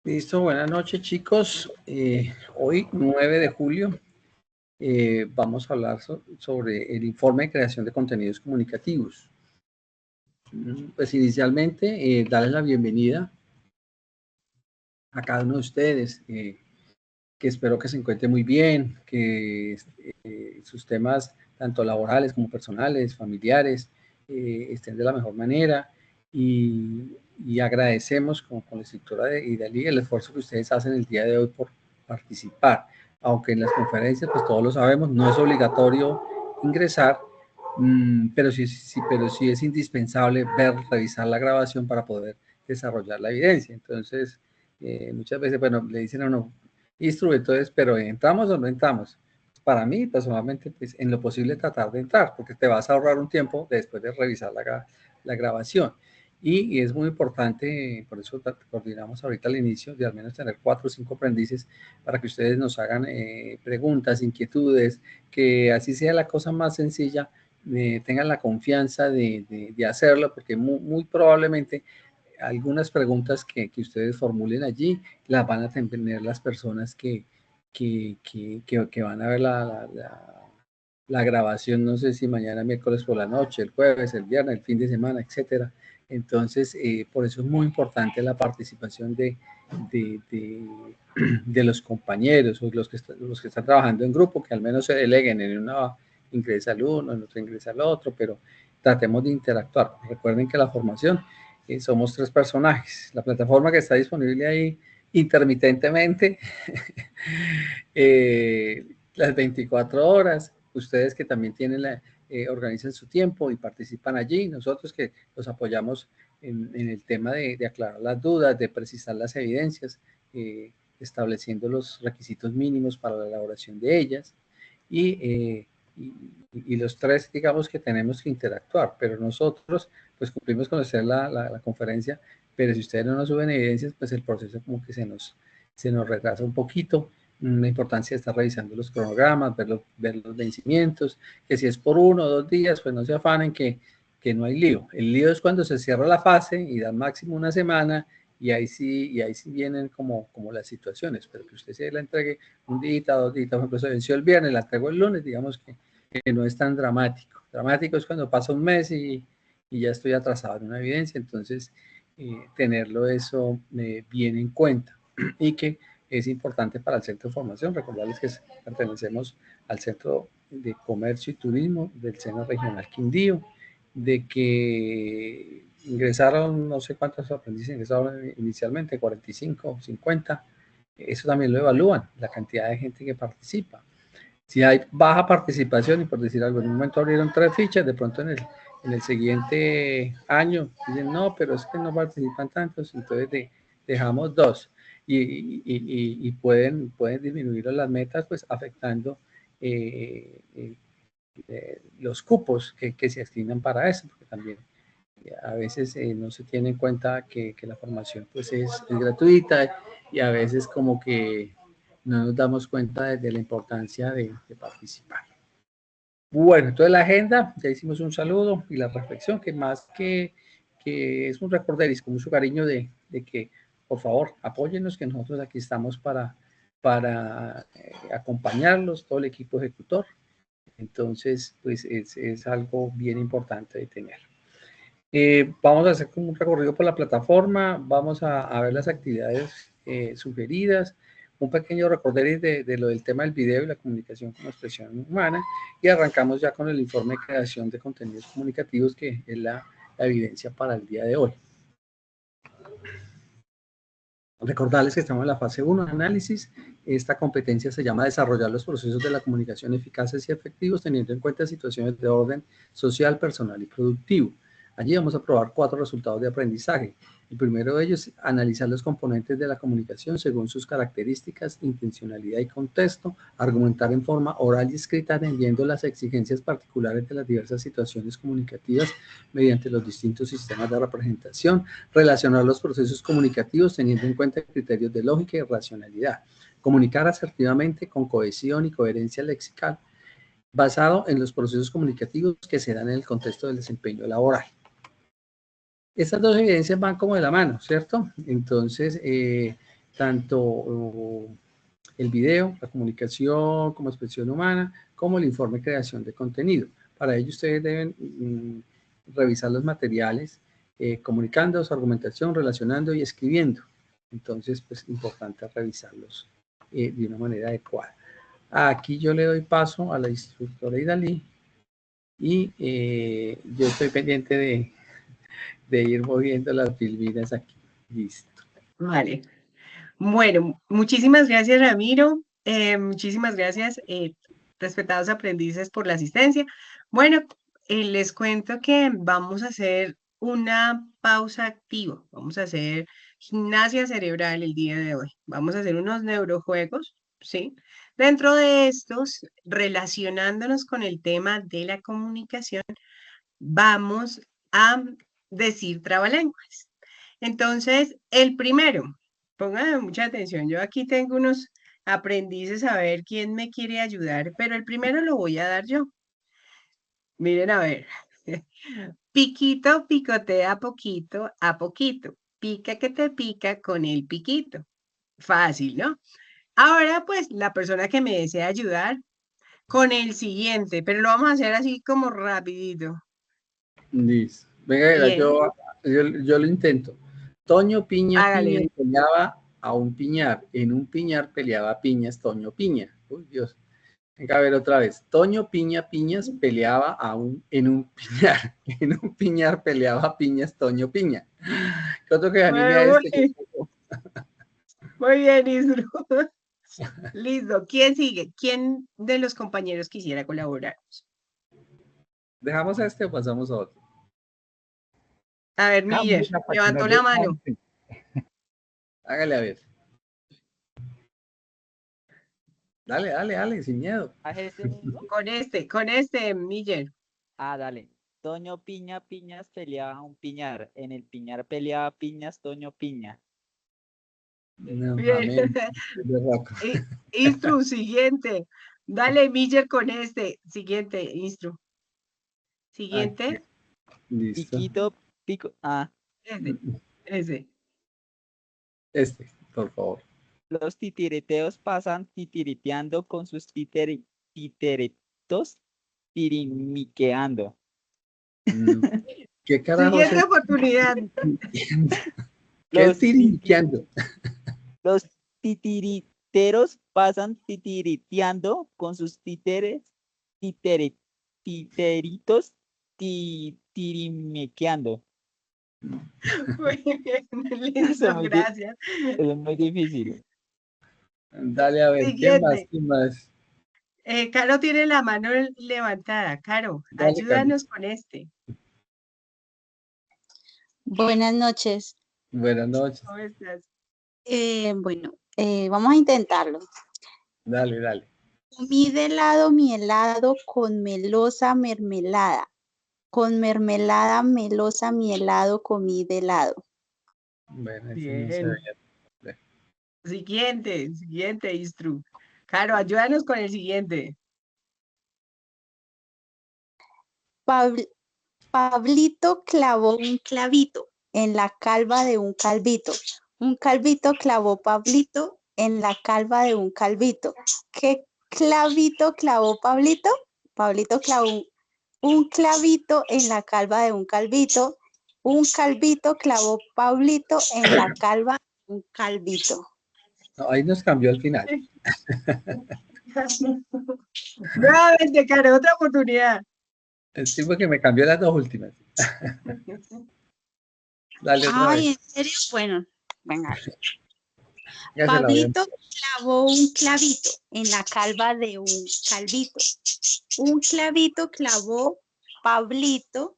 Listo, buenas noches chicos. Hoy, 9 de julio, vamos a hablar sobre el informe de creación de contenidos comunicativos. Pues inicialmente, darles la bienvenida a cada uno de ustedes, que espero que se encuentre muy bien, que sus temas, tanto laborales como personales, familiares, estén de la mejor manera y agradecemos con la instructora de Idalí el esfuerzo que ustedes hacen el día de hoy por participar. Aunque en las conferencias, pues todos lo sabemos, no es obligatorio ingresar, pero sí es indispensable revisar la grabación para poder desarrollar la evidencia. Entonces, muchas veces, bueno, le dicen a uno, entonces, pero ¿entramos o no entramos? Para mí, personalmente, pues en lo posible tratar de entrar, porque te vas a ahorrar un tiempo después de revisar la grabación. Y es muy importante, por eso coordinamos ahorita al inicio, de al menos tener 4 o 5 aprendices para que ustedes nos hagan preguntas, inquietudes, que así sea la cosa más sencilla, tengan la confianza de hacerlo, porque muy probablemente algunas preguntas que ustedes formulen allí las van a tener las personas que van a ver la grabación, no sé si mañana, miércoles por la noche, el jueves, el viernes, el fin de semana, etcétera. Entonces, por eso es muy importante la participación de, de, de los compañeros o los que están trabajando en grupo, que al menos se deleguen. En una ingresa el uno, en otro ingresa el otro, pero tratemos de interactuar. Recuerden que la formación somos 3 personajes. La plataforma que está disponible ahí intermitentemente, las 24 horas, ustedes que también tienen organizan su tiempo y participan allí, nosotros que los apoyamos en el tema de aclarar las dudas, de precisar las evidencias, estableciendo los requisitos mínimos para la elaboración de ellas, y los 3, digamos, que tenemos que interactuar, pero nosotros pues cumplimos con hacer la conferencia, pero si ustedes no nos suben evidencias, pues el proceso como que se nos retrasa un poquito. La importancia de estar revisando los cronogramas, ver los vencimientos, que si es por 1 o 2 días, pues no se afanen que no hay lío. El lío es cuando se cierra la fase y da máximo una semana, y ahí sí vienen como las situaciones, pero que usted se la entregue un día, 2 días, por ejemplo, se venció el viernes, la entrego el lunes, digamos que no es tan dramático. Dramático es cuando pasa un mes y ya estoy atrasado en una evidencia. Entonces, tenerlo eso bien en cuenta, y que es importante para el Centro de Formación. Recordarles que pertenecemos al Centro de Comercio y Turismo del Seno Regional Quindío, de que ingresaron, no sé cuántos aprendices ingresaron inicialmente, 45, 50, eso también lo evalúan, la cantidad de gente que participa. Si hay baja participación, y por decir algo, en un momento abrieron 3 fichas, de pronto en el siguiente año dicen, no, pero es que no participan tantos, entonces dejamos 2, y pueden disminuir las metas, pues afectando los cupos que se asignan para eso, porque también a veces no se tiene en cuenta que la formación pues es gratuita, y a veces como que no nos damos cuenta de la importancia de participar. Bueno, entonces la agenda, ya hicimos un saludo y la reflexión, que más que es un recorderis con mucho cariño de que por favor apóyennos, que nosotros aquí estamos para acompañarlos, todo el equipo ejecutor. Entonces, pues es algo bien importante de tener. Vamos a hacer como un recorrido por la plataforma, vamos a ver las actividades sugeridas, un pequeño recorderis de lo del tema del video y la comunicación como expresión humana, y arrancamos ya con el informe de creación de contenidos comunicativos, que es la evidencia para el día de hoy. Recordarles que estamos en la fase 1 de análisis. Esta competencia se llama desarrollar los procesos de la comunicación eficaces y efectivos, teniendo en cuenta situaciones de orden social, personal y productivo. Allí vamos a probar 4 resultados de aprendizaje. El primero de ellos es analizar los componentes de la comunicación según sus características, intencionalidad y contexto, argumentar en forma oral y escrita atendiendo las exigencias particulares de las diversas situaciones comunicativas mediante los distintos sistemas de representación, relacionar los procesos comunicativos teniendo en cuenta criterios de lógica y racionalidad, comunicar asertivamente con cohesión y coherencia lexical, basado en los procesos comunicativos que se dan en el contexto del desempeño laboral. Estas 2 evidencias van como de la mano, ¿cierto? Entonces, tanto el video, la comunicación como expresión humana, como el informe de creación de contenido. Para ello ustedes deben revisar los materiales, comunicando su argumentación, relacionando y escribiendo. Entonces, pues, importante revisarlos de una manera adecuada. Aquí yo le doy paso a la instructora Idalí y yo estoy pendiente de ir moviendo las filminas aquí. Listo. Vale. Bueno, muchísimas gracias, Ramiro. Muchísimas gracias, respetados aprendices, por la asistencia. Bueno, les cuento que vamos a hacer una pausa activa. Vamos a hacer gimnasia cerebral el día de hoy. Vamos a hacer unos neurojuegos, ¿sí? Dentro de estos, relacionándonos con el tema de la comunicación, vamos a decir trabalenguas. Entonces, el primero, pónganme mucha atención, yo aquí tengo unos aprendices a ver quién me quiere ayudar, pero el primero lo voy a dar yo. Miren a ver. Piquito picotea poquito a poquito. Pica que te pica con el piquito. Fácil, ¿no? Ahora, pues, la persona que me desea ayudar con el siguiente, pero lo vamos a hacer así como rapidito. Listo. Venga, Bien, yo lo intento. Toño Piña Piña hágale. peleaba a un piñar. En un piñar peleaba piñas Toño Piña. Uy, Dios. Venga, a ver otra vez. Toño Piña Piñas peleaba en un piñar. En un piñar peleaba piñas Toño Piña. ¿Qué otro que anime a Bueno, este? muy bien, Isru. Listo. ¿Quién sigue? ¿Quién de los compañeros quisiera colaborar? ¿Dejamos a este o pasamos a otro? A ver, Miller, Música para que levantó nos la dé mano. chance. Hágale a ver. Dale, dale, dale, sin miedo. ¿A este mismo? Con este, Miller. Ah, dale. Toño Piña Piñas peleaba un piñar. En el piñar peleaba piñas Toño Piña. No, Bien. amén. Berraco. Instru, siguiente. Dale, Miller, con este. Siguiente, Instru. Aquí, Siguiente. listo. Piquito, pico. Ah, Ese. Este, por favor. los titireteos pasan titiriteando con sus titeretos tirimiqueando. ¿Qué carajos Siguiente es? oportunidad. ¿Qué es Los, tirimiqueando? los titiriteros pasan titiriteando con sus titeritos tirimiqueando. Muy bien, Eso listo, gracias. es muy difícil. Dale a ver, ¿quién más? Siguiente. ¿Quién más? Caro tiene la mano levantada. Caro, Dale, ayúdanos Carlos. con este. Buenas noches. Buenas noches. ¿Cómo estás? Bueno, vamos a intentarlo. Dale, dale. Comí de helado mi helado con melosa mermelada. Con mermelada melosa mi helado comí de helado. Bueno, ese no se Bien. veía. Siguiente, Instru. Caro, ayúdanos con el siguiente. Pablito clavó un clavito en la calva de un calvito. Un calvito clavó Pablito en la calva de un calvito. ¿Qué clavito clavó Pablito? Pablito clavó un clavito en la calva de un calvito. Un calvito clavó Pablito en la calva de un calvito. No, ahí nos cambió al final. Nuevamente, Caro, otra oportunidad. El tipo que me cambió las dos últimas. Dale otra Ay, vez. ¿en serio? Bueno, venga. Ya se la voy a... Pablito clavó un clavito en la calva de un calvito. Un clavito clavó Pablito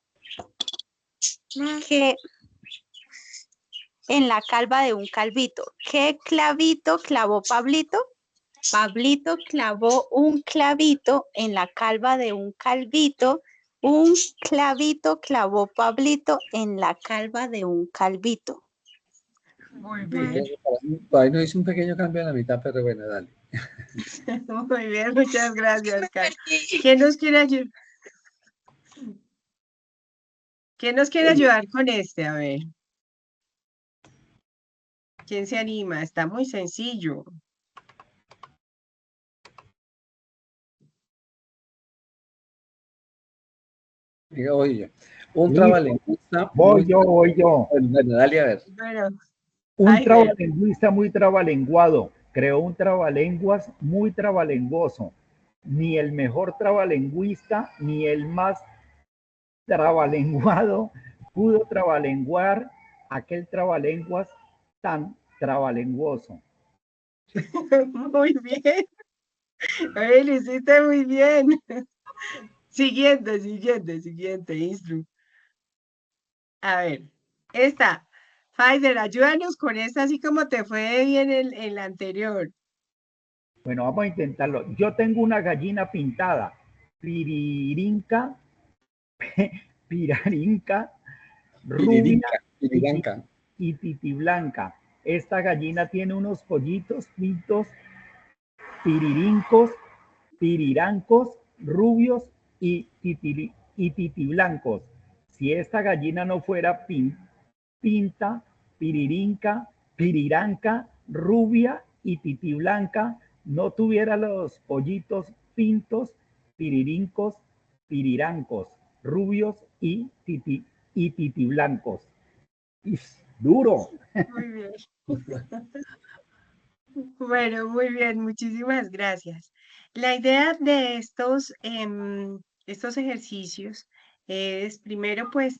que en la calva de un calvito. ¿Qué clavito clavó Pablito? Pablito clavó un clavito en la calva de un calvito. Un clavito clavó Pablito en la calva de un calvito. Muy bien. Por ahí nos hizo un pequeño cambio en la mitad, pero bueno, dale. Muy bien, muchas gracias, Caro. ¿Quién nos quiere ayudar? ¿Quién nos quiere ayudar con este? A ver. ¿Quién se anima? Está muy sencillo. Mira, oye, un Listo. trabalengüista Voy muy... yo, voy yo. Bueno, dale a ver. Bueno, Un Heider, trabalingüista muy trabalenguado creó un trabalenguas muy trabalengoso. Ni el mejor trabalengüista ni el más trabalenguado pudo trabalenguar aquel trabalenguas tan trabalenguoso. muy bien. Oye, lo hiciste muy bien. Siguiente, Instru. A ver, esta. Heider, ayúdanos con esta, así como te fue bien en la anterior. Bueno, vamos a intentarlo. Yo tengo una gallina pintada, piririnca, pirarinca, rubia Piririnca, y, piriranca. y titiblanca. Esta gallina tiene unos pollitos pintos, piririncos, pirirancos, rubios y titiblancos. Si esta gallina no fuera pinta, piririnca, piriranca, rubia y titiblanca, no tuviera los pollitos pintos, piririncos, pirirancos, rubios y titiblancos. Duro. Muy bien. Bueno, muy bien, muchísimas gracias. La idea de estos ejercicios es primero, pues,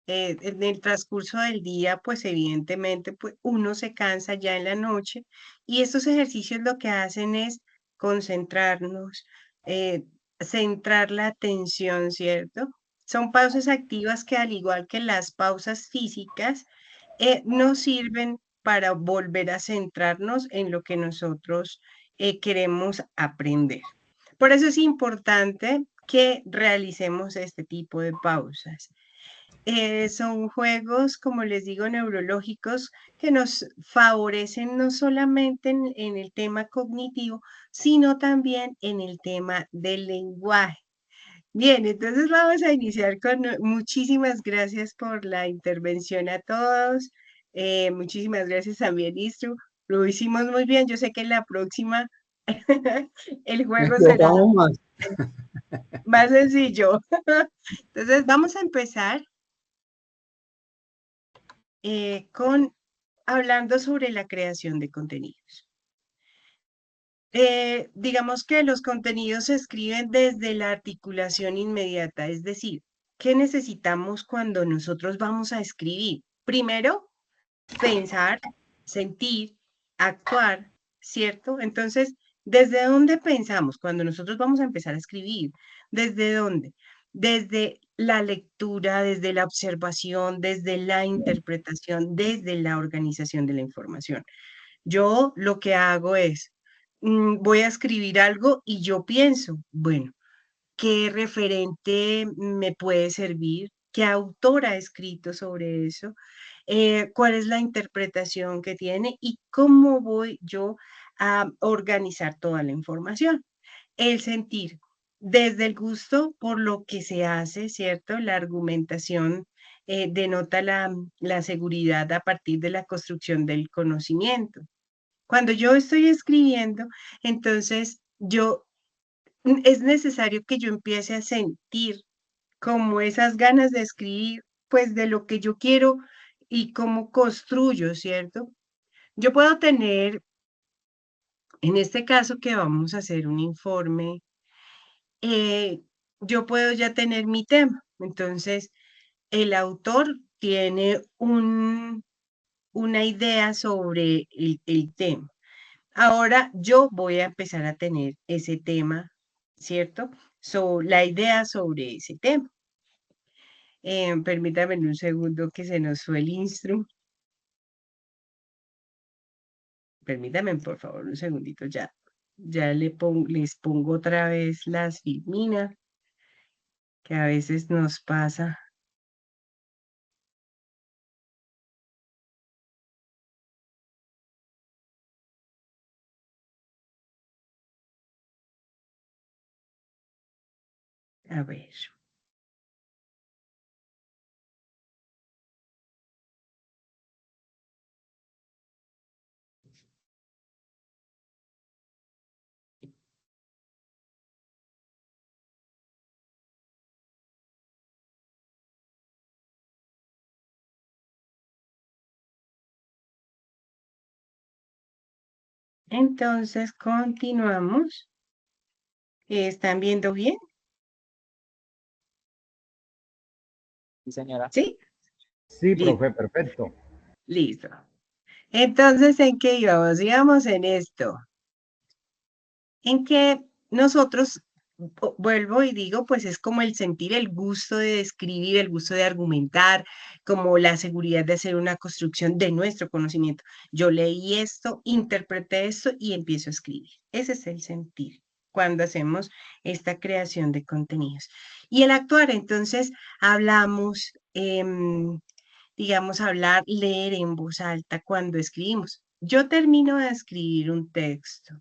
en el transcurso del día, pues evidentemente, pues uno se cansa ya en la noche y estos ejercicios lo que hacen es concentrarnos, eh, centrar la atención, ¿cierto? Son pausas activas que al igual que las pausas físicas, nos sirven para volver a centrarnos en lo que nosotros queremos aprender. Por eso es importante que realicemos este tipo de pausas. Son juegos, como les digo, neurológicos que nos favorecen no solamente en el tema cognitivo, sino también en el tema del lenguaje. Bien, entonces vamos a iniciar con muchísimas gracias por la intervención a todos. Muchísimas gracias también, Istru. Lo hicimos muy bien. Yo sé que en la próxima el juego será Vamos más. más sencillo. Entonces vamos a empezar hablando sobre la creación de contenidos. Digamos que los contenidos se escriben desde la articulación inmediata, es decir, ¿qué necesitamos cuando nosotros vamos a escribir? Primero, pensar, sentir, actuar, ¿cierto? Entonces, ¿desde dónde pensamos cuando nosotros vamos a empezar a escribir? ¿Desde dónde? Desde la lectura, desde la observación, desde la interpretación, desde la organización de la información. Yo lo que hago es, voy a escribir algo y yo pienso, bueno, ¿qué referente me puede servir? ¿Qué autor ha escrito sobre eso? ¿Cuál es la interpretación que tiene? ¿Y cómo voy yo a organizar toda la información? El sentir, desde el gusto por lo que se hace, ¿cierto? La argumentación denota la seguridad a partir de la construcción del conocimiento. Cuando yo estoy escribiendo, entonces es necesario que yo empiece a sentir como esas ganas de escribir, pues de lo que yo quiero y cómo construyo, ¿cierto? Yo puedo tener, en este caso que vamos a hacer un informe, yo puedo ya tener mi tema. Entonces, el autor tiene una idea sobre el tema. Ahora yo voy a empezar a tener ese tema, ¿cierto? La idea sobre ese tema. Permítame un segundo que se nos fue el instru. Permítame, por favor, un segundito ya. Ya les pongo otra vez las filminas, que a veces nos pasa. A ver. Entonces, continuamos. ¿Están viendo bien? Sí, señora. ¿Sí? Sí, Listo. profe, perfecto. Listo. Entonces, ¿en qué íbamos? Íbamos en esto. En que nosotros, vuelvo y digo, pues es como el sentir el gusto de escribir, el gusto de argumentar, como la seguridad de hacer una construcción de nuestro conocimiento. Yo leí esto, interpreté esto y empiezo a escribir. Ese es el sentir cuando hacemos esta creación de contenidos. Y el actuar, entonces, hablamos, digamos, hablar, leer en voz alta cuando escribimos. Yo termino de escribir un texto.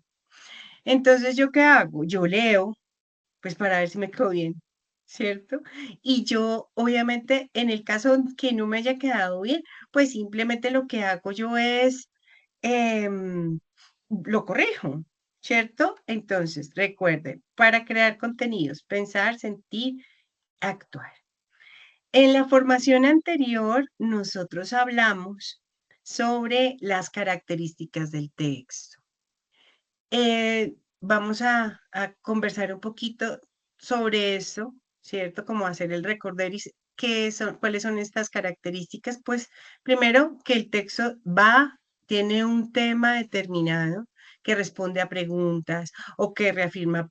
Entonces, ¿yo qué hago? Yo leo, pues para ver si me quedó bien, ¿cierto? Y yo, obviamente, en el caso que no me haya quedado bien, pues simplemente lo que hago yo es, em, lo corrijo, ¿cierto? Entonces, recuerden, para crear contenidos, pensar, sentir, actuar. En la formación anterior, nosotros hablamos sobre las características del texto. Vamos a conversar un poquito sobre eso, ¿cierto? Como hacer el recorderis, cuáles son estas características. Pues primero que el texto tiene un tema determinado que responde a preguntas o que reafirma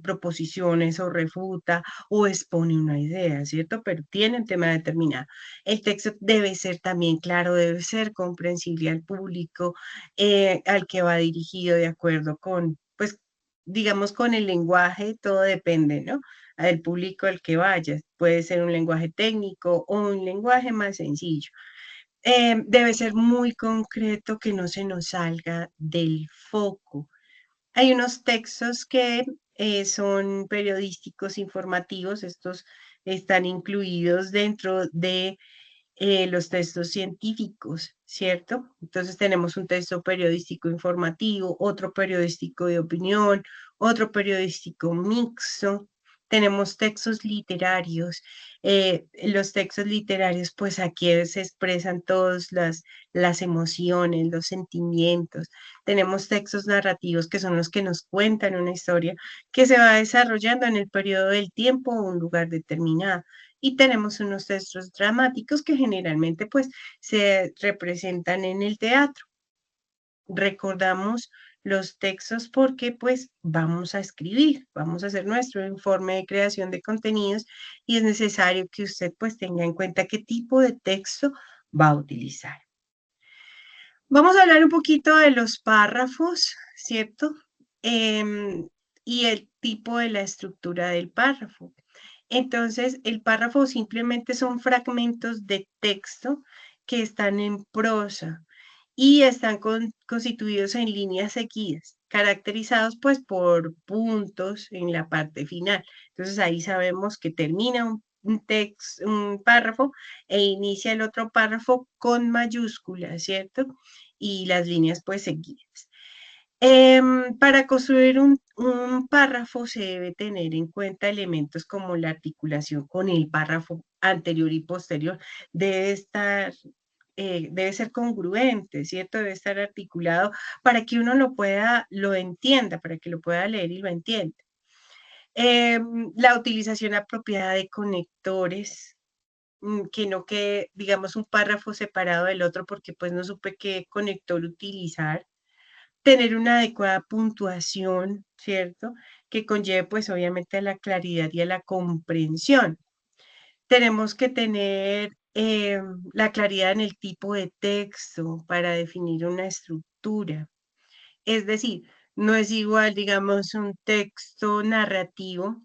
proposiciones o refuta o expone una idea, ¿cierto? Pero tiene un tema determinado. El texto debe ser también claro, debe ser comprensible al público, al que va dirigido de acuerdo con, pues, digamos, con el lenguaje, todo depende, ¿no? Del público al que vayas. Puede ser un lenguaje técnico o un lenguaje más sencillo. Debe ser muy concreto, que no se nos salga del foco. Hay unos textos que son periodísticos, informativos, estos están incluidos dentro de los textos científicos, ¿cierto? Entonces tenemos un texto periodístico informativo, otro periodístico de opinión, otro periodístico mixto. Tenemos textos literarios. Los textos literarios, pues aquí se expresan todas las emociones, los sentimientos. Tenemos textos narrativos que son los que nos cuentan una historia que se va desarrollando en el periodo del tiempo o un lugar determinado. Y tenemos unos textos dramáticos que generalmente pues se representan en el teatro. Recordamos los textos porque pues vamos a escribir, vamos a hacer nuestro informe de creación de contenidos y es necesario que usted pues tenga en cuenta qué tipo de texto va a utilizar. Vamos a hablar un poquito de los párrafos, ¿cierto? Y el tipo de la estructura del párrafo. Entonces, el párrafo simplemente son fragmentos de texto que están en prosa y están constituidos en líneas seguidas, caracterizados pues por puntos en la parte final. Entonces, ahí sabemos que termina un párrafo e inicia el otro párrafo con mayúsculas, ¿cierto? Y las líneas pues seguidas. Para construir un párrafo se debe tener en cuenta elementos como la articulación con el párrafo anterior y posterior. Debe ser congruente, ¿cierto? Debe estar articulado para que uno lo entienda, para que lo pueda leer y lo entienda. La utilización apropiada de conectores, que no quede, digamos, un párrafo separado del otro porque pues no supe qué conector utilizar. Tener una adecuada puntuación, ¿cierto? Que conlleve pues obviamente a la claridad y a la comprensión. Tenemos que tener la claridad en el tipo de texto para definir una estructura. Es decir, no es igual, digamos, un texto narrativo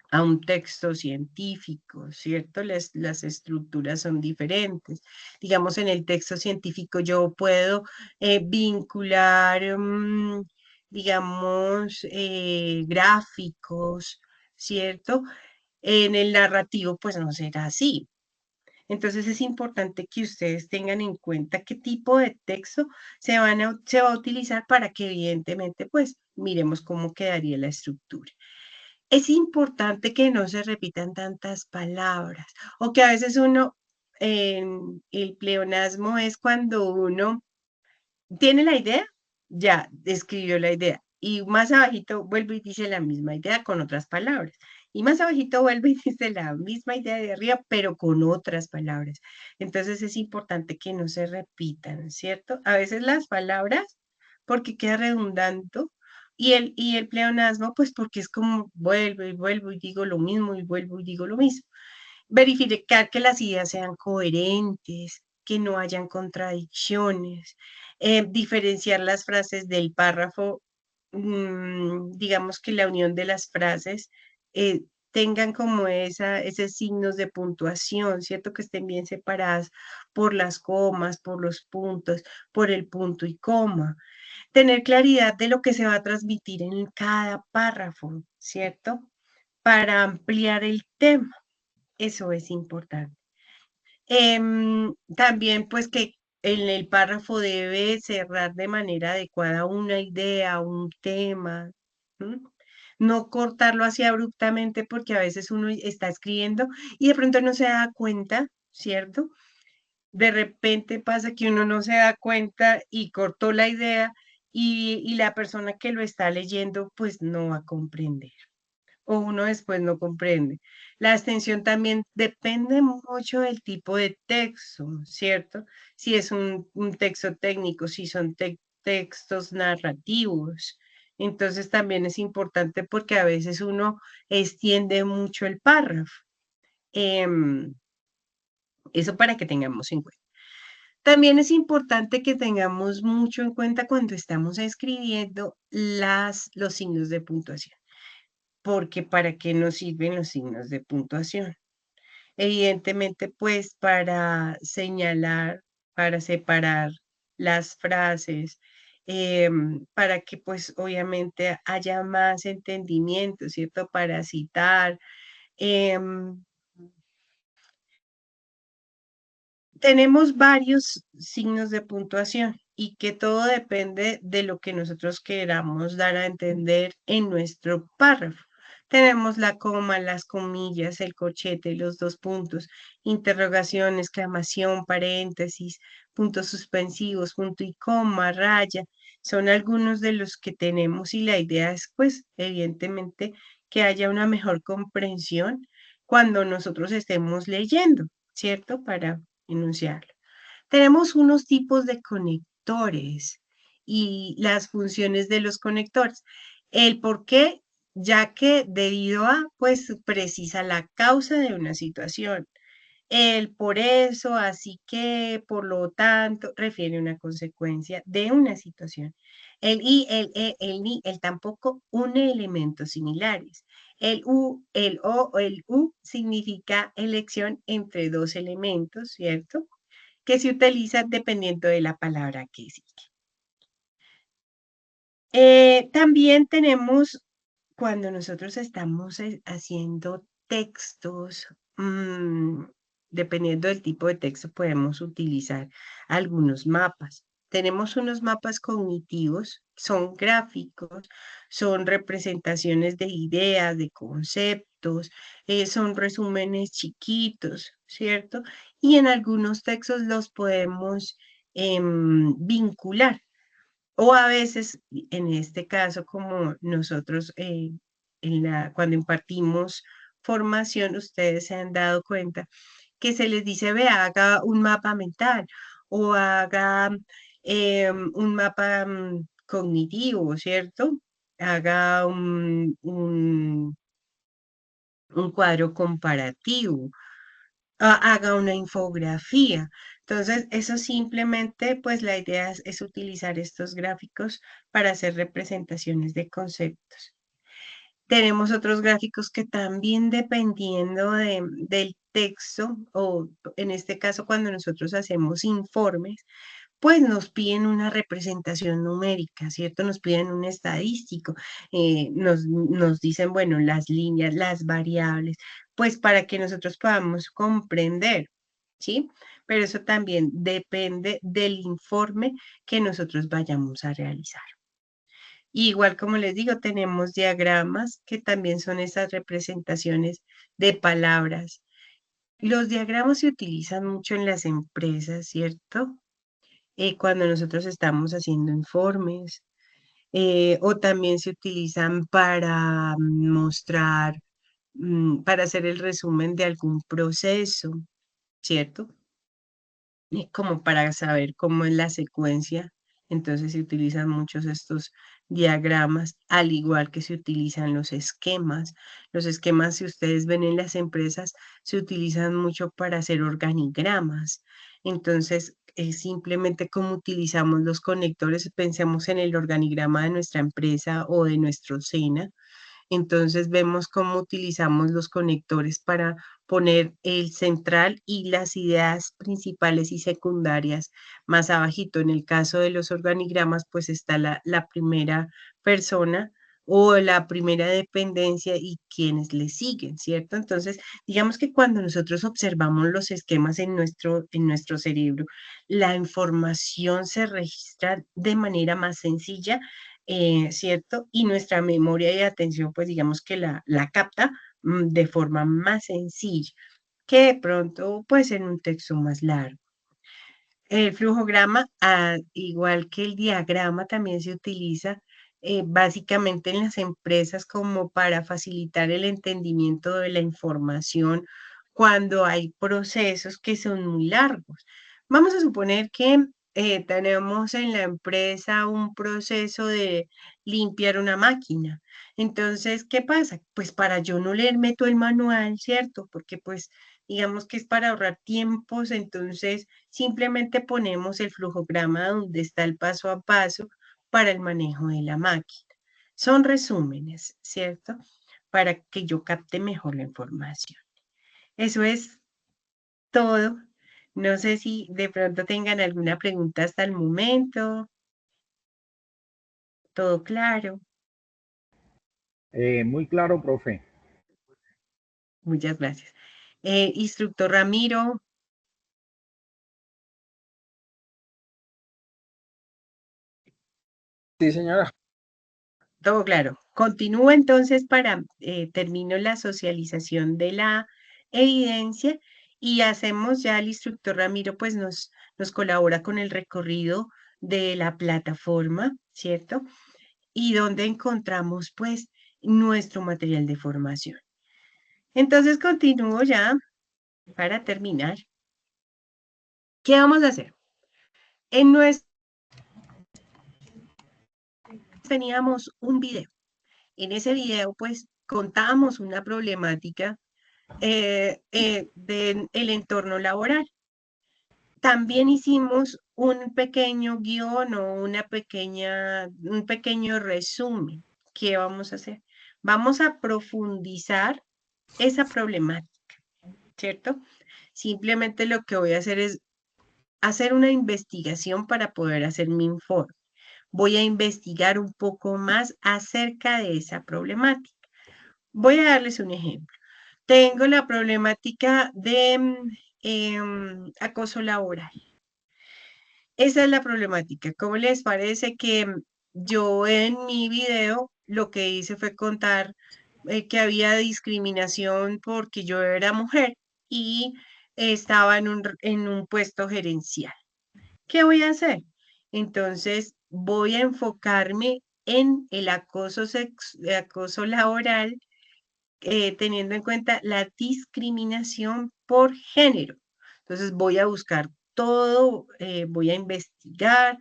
a un texto científico, ¿cierto? Las estructuras son diferentes. Digamos, en el texto científico yo puedo vincular, digamos, gráficos, ¿cierto? En el narrativo, pues no será así. Entonces es importante que ustedes tengan en cuenta qué tipo de texto se va a utilizar para que evidentemente, pues, miremos cómo quedaría la estructura. Es importante que no se repitan tantas palabras o que a veces el pleonasmo es cuando uno tiene la idea, ya escribió la idea. Y más abajito vuelve y dice la misma idea con otras palabras. Y más abajito vuelve y dice la misma idea de arriba, pero con otras palabras. Entonces es importante que no se repitan, ¿cierto? A veces las palabras, porque queda redundante, y el pleonasmo, pues porque es como vuelvo y digo lo mismo y vuelvo y digo lo mismo. Verificar que las ideas sean coherentes, que no hayan contradicciones, diferenciar las frases del párrafo, digamos que la unión de las frases eh, tengan como esos signos de puntuación, ¿cierto? Que estén bien separadas por las comas, por los puntos, por el punto y coma. Tener claridad de lo que se va a transmitir en cada párrafo, ¿cierto? Para ampliar el tema. Eso es importante. También pues que en el párrafo debe cerrar de manera adecuada una idea, un tema. ¿M? No cortarlo así abruptamente porque a veces uno está escribiendo y de pronto no se da cuenta, ¿cierto? De repente pasa que uno no se da cuenta y cortó la idea y la persona que lo está leyendo pues no va a comprender o uno después no comprende. La extensión también depende mucho del tipo de texto, ¿cierto? Si es un texto técnico, si son textos narrativos. Entonces también es importante porque a veces uno extiende mucho el párrafo. Em, Eso para que tengamos en cuenta. También es importante que tengamos mucho en cuenta cuando estamos escribiendo los signos de puntuación, porque ¿para qué nos sirven los signos de puntuación? Evidentemente, pues para señalar, para separar las frases, para que pues obviamente haya más entendimiento, ¿cierto? Para citar. em, Tenemos varios signos de puntuación y que todo depende de lo que nosotros queramos dar a entender en nuestro párrafo. Tenemos la coma, las comillas, el corchete, los dos puntos, interrogación, exclamación, paréntesis, puntos suspensivos, punto y coma, raya. Son algunos de los que tenemos y la idea es, pues, evidentemente, que haya una mejor comprensión cuando nosotros estemos leyendo, ¿cierto? Para enunciarlo. Tenemos unos tipos de conectores y las funciones de los conectores. El por qué, ya que debido a, pues precisa la causa de una situación. El por eso, así que, por lo tanto, refiere a una consecuencia de una situación. El y, el e, el ni, el tampoco une elementos similares. El u, el o el u significa elección entre dos elementos, ¿cierto? Que se utiliza dependiendo de la palabra que sigue. También tenemos cuando nosotros estamos haciendo textos, dependiendo del tipo de texto, podemos utilizar algunos mapas. Tenemos unos mapas cognitivos, son gráficos, son representaciones de ideas, de conceptos, son resúmenes chiquitos, ¿cierto? Y en algunos textos los podemos vincular. O a veces, en este caso, como nosotros cuando impartimos formación, ustedes se han dado cuenta que se les dice, vea, haga un mapa mental o haga un mapa cognitivo, ¿cierto? Haga un cuadro comparativo, haga una infografía. Entonces, eso simplemente, pues la idea es utilizar estos gráficos para hacer representaciones de conceptos. Tenemos otros gráficos que también dependiendo del texto, o en este caso cuando nosotros hacemos informes, pues nos piden una representación numérica, ¿cierto? Nos piden un estadístico, nos dicen, bueno, las líneas, las variables, pues para que nosotros podamos comprender, ¿sí? Pero eso también depende del informe que nosotros vayamos a realizar. Igual como les digo, tenemos diagramas que también son esas representaciones de palabras. Los diagramas se utilizan mucho en las empresas, ¿cierto? cuando nosotros estamos haciendo informes, o también se utilizan para mostrar, para hacer el resumen de algún proceso, ¿cierto? Y como para saber cómo es la secuencia. Entonces se utilizan muchos estos diagramas, al igual que se utilizan los esquemas. Los esquemas, si ustedes ven en las empresas, se utilizan mucho para hacer organigramas. Entonces, simplemente como utilizamos los conectores, pensemos en el organigrama de nuestra empresa o de nuestro SENA. Entonces vemos cómo utilizamos los conectores para poner el central y las ideas principales y secundarias más abajito. En el caso de los organigramas, pues está la primera persona o la primera dependencia y quienes le siguen, ¿cierto? Entonces, digamos que cuando nosotros observamos los esquemas en nuestro cerebro, la información se registra de manera más sencilla, ¿cierto? Y nuestra memoria y atención, pues digamos que la capta de forma más sencilla que de pronto, pues en un texto más largo. El flujograma, igual que el diagrama, también se utiliza básicamente en las empresas como para facilitar el entendimiento de la información cuando hay procesos que son muy largos. Vamos a suponer que tenemos en la empresa un proceso de limpiar una máquina. Entonces, ¿qué pasa? Pues para yo no leerme todo el manual, ¿cierto? Porque pues digamos que es para ahorrar tiempos, entonces simplemente ponemos el flujograma donde está el paso a paso para el manejo de la máquina. Son resúmenes, ¿cierto? Para que yo capte mejor la información. Eso es todo. No sé si de pronto tengan alguna pregunta hasta el momento. ¿Todo claro? Muy claro, profe. Muchas gracias. Instructor Ramiro, Sí, señora. todo claro. Continúo entonces para termino la socialización de la evidencia y hacemos ya el instructor Ramiro pues nos colabora con el recorrido de la plataforma, ¿cierto? Y donde encontramos pues nuestro material de formación. Entonces continúo ya para terminar. ¿Qué vamos a hacer? En nuestro teníamos un video. En ese video pues contábamos una problemática del entorno laboral. También hicimos un pequeño guión o un pequeño resumen. ¿Qué vamos a hacer? Vamos a profundizar esa problemática, ¿cierto? Simplemente lo que voy a hacer es hacer una investigación para poder hacer mi informe. Voy a investigar un poco más acerca de esa problemática. Voy a darles un ejemplo. Tengo la problemática de acoso laboral. Esa es la problemática. ¿Cómo les parece que yo en mi video lo que hice fue contar que había discriminación porque yo era mujer y estaba en un puesto gerencial? ¿Qué voy a hacer? Entonces voy a enfocarme en el acoso laboral, teniendo en cuenta la discriminación por género. Entonces voy a buscar todo, voy a investigar